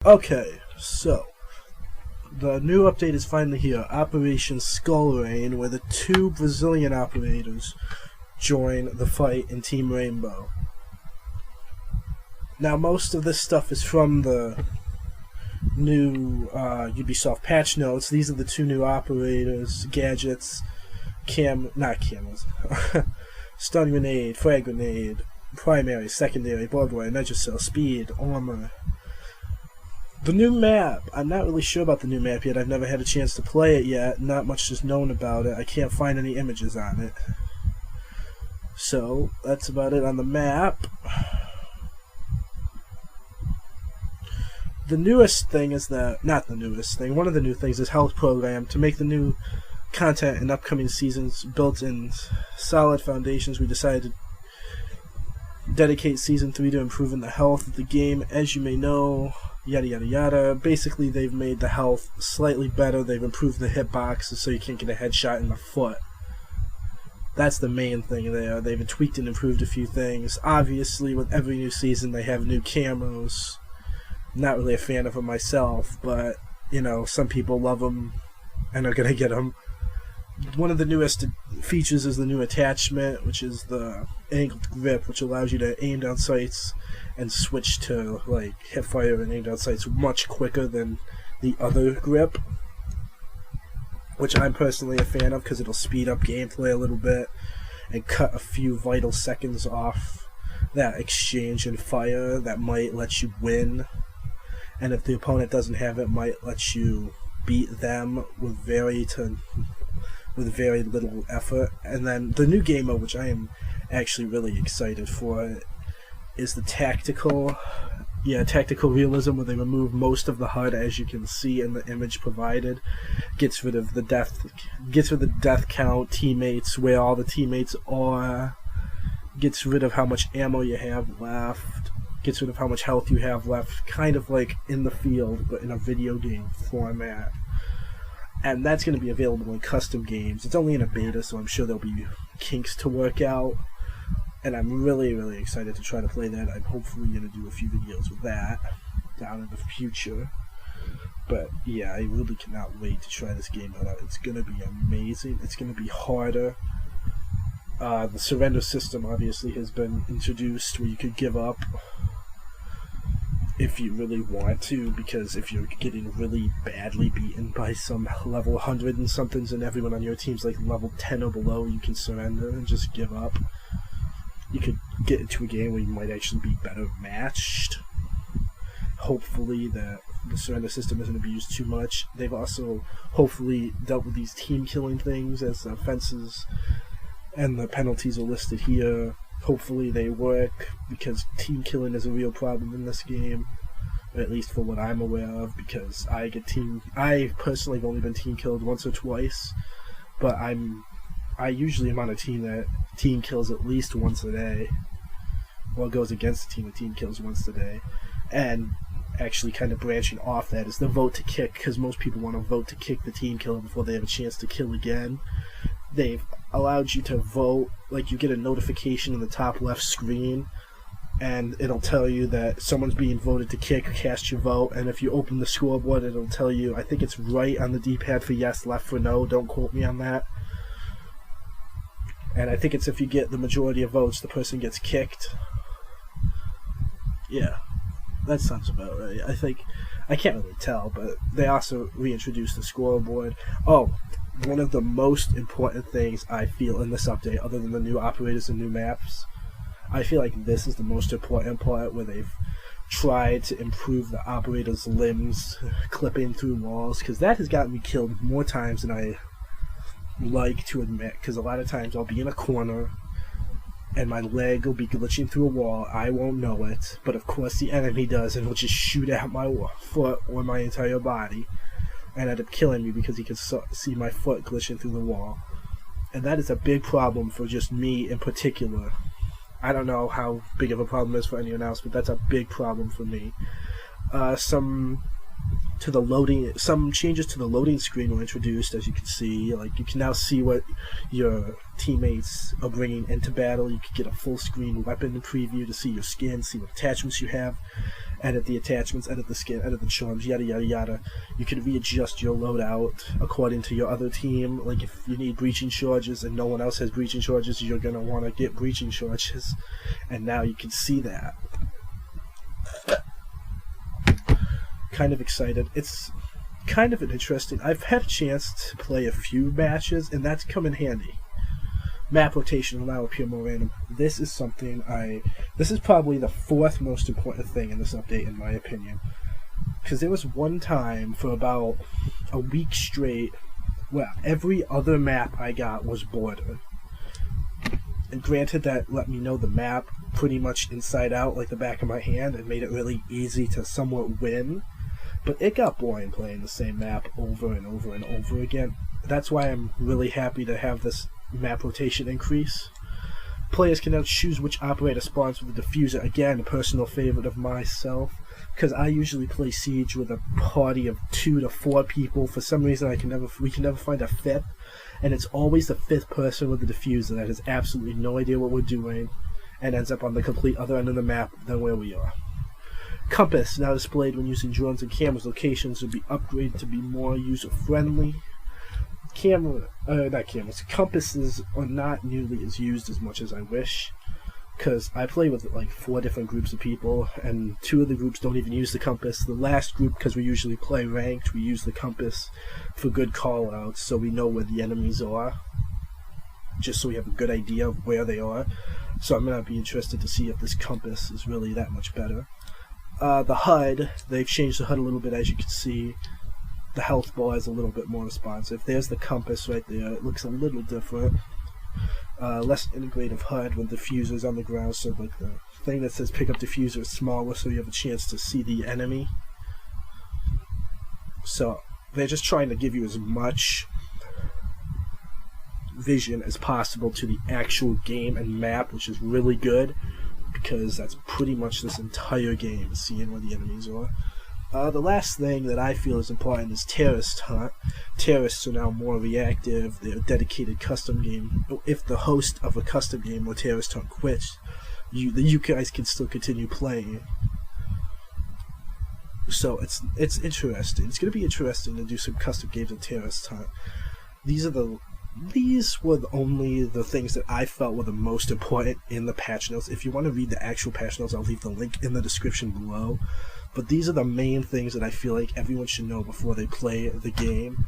Okay, so the new update is finally here, Operation Skull Rain, where the two Brazilian operators join the fight in Team Rainbow. Now, most of this stuff is from the new Ubisoft patch notes. These are the two new operators, gadgets, not camos, stun grenade, frag grenade, primary, secondary, barbed wire, nitrocell, speed, armor. The new map, I'm not really sure about the new map yet. I've never had a chance to play it yet. Not much is known about it. I can't find any images on it. So, that's about it on the map. The newest thing is that, not the newest thing, one of the new things is Health Program. To make the new content in upcoming seasons built in solid foundations, we decided to dedicate Season 3 to improving the health of the game. As you may know, yada yada yada. Basically, they've made the health slightly better. They've improved the hitboxes so you can't get a headshot in the foot. That's the main thing there. They've tweaked and improved a few things. Obviously, with every new season, they have new camos. Not really a fan of them myself, but, you know, some people love them and are going to get them. One of the newest features is the new attachment, which is the angled grip, which allows you to aim down sights and switch to like hip fire and aim down sights much quicker than the other grip, which I'm personally a fan of because it'll speed up gameplay a little bit and cut a few vital seconds off that exchange and fire that might let you win. And if the opponent doesn't have it, might let you beat them with very little effort. And then the new game mode, which I am actually really excited for, is the tactical realism, where they remove most of the HUD, as you can see in the image provided. Gets rid of the death count, teammates, where all the teammates are. Gets rid of how much ammo you have left. Gets rid of how much health you have left. Kind of like in the field, but in a video game format. And that's going to be available in custom games. It's only in a beta, so I'm sure there'll be kinks to work out. And I'm really, really excited to try to play that. I'm hopefully going to do a few videos with that down in the future. But yeah, I really cannot wait to try this game out. It's going to be amazing. It's going to be harder. The surrender system obviously has been introduced, where you could give up if you really want to, because if you're getting really badly beaten by some level 100 and somethings and everyone on your team's like level 10 or below, you can surrender and just give up. You could get into a game where you might actually be better matched. Hopefully that the surrender system isn't abused too much. They've also hopefully dealt with these team killing things, as the offenses and the penalties are listed here. Hopefully they work, because team killing is a real problem in this game, or at least for what I'm aware of, because I personally have only been team killed once or twice, but I usually am on a team that team kills at least once a day, or goes against a team that team kills once a day. And actually kind of branching off that is the vote to kick, because most people want to vote to kick the team killer before they have a chance to kill again. They've allowed you to vote, like you get a notification in the top left screen, and it'll tell you that someone's being voted to kick. Cast your vote, and if you open the scoreboard, it'll tell you, I think it's right on the D-pad for yes, left for no, don't quote me on that. And I think it's if you get the majority of votes, the person gets kicked. Yeah, that sounds about right. I can't really tell, but they also reintroduced the scoreboard. Oh, one of the most important things I feel in this update, other than the new operators and new maps, I feel like this is the most important part, where they've tried to improve the operators' limbs clipping through walls, because that has gotten me killed more times than I like to admit, because a lot of times I'll be in a corner and my leg will be glitching through a wall. I won't know it, but of course the enemy does, and will just shoot at my foot or my entire body and end up killing me because he can see my foot glitching through the wall. And that is a big problem for just me in particular. I don't know how big of a problem it is for anyone else, but that's a big problem for me. Some changes to the loading screen were introduced, as you can see. Like, you can now see what your teammates are bringing into battle. You can get a full screen weapon preview to see your skin, see what attachments you have, edit the attachments, edit the skin, edit the charms, yada yada yada. You can readjust your loadout according to your other team. Like if you need breaching charges and no one else has breaching charges, you're going to want to get breaching charges. And now you can see that. Kind of excited. It's kind of an interesting... I've had a chance to play a few matches, and that's come in handy. Map rotation will now appear more random. This is something this is probably the fourth most important thing in this update, in my opinion. Because there was one time for about a week straight where every other map I got was bordered. And granted, that let me know the map pretty much inside out, like the back of my hand, and made it really easy to somewhat win. But it got boring playing the same map over and over and over again. That's why I'm really happy to have this map rotation increase. Players can now choose which operator spawns with the diffuser. Again, a personal favorite of myself, because I usually play Siege with a party of 2 to 4 people. For some reason, we can never find a fifth, and it's always the 5th person with the diffuser that has absolutely no idea what we're doing and ends up on the complete other end of the map than where we are. Compass, now displayed when using drones and cameras. Locations will be upgraded to be more user-friendly. Compasses are not nearly as used as much as I wish, because I play with like 4 different groups of people, and 2 of the groups don't even use the compass. The last group, because we usually play ranked, we use the compass for good call-outs, so we know where the enemies are, just so we have a good idea of where they are. So I'm going to be interested to see if this compass is really that much better. The HUD, they've changed the HUD a little bit, as you can see. The health bar is a little bit more responsive. There's the compass right there. It looks a little different. Less integrative HUD with diffusers on the ground, so like the thing that says pick up diffuser is smaller, so you have a chance to see the enemy. So they're just trying to give you as much vision as possible to the actual game and map, which is really good, because that's pretty much this entire game, seeing where the enemies are. The last thing that I feel is important is terrorist hunt. Terrorists are now more reactive. They're a dedicated custom game. If the host of a custom game or terrorist hunt quits, you guys can still continue playing. So it's interesting. It's going to be interesting to do some custom games of terrorist hunt. These were only the things that I felt were the most important in the patch notes. If you want to read the actual patch notes, I'll leave the link in the description below. But these are the main things that I feel like everyone should know before they play the game.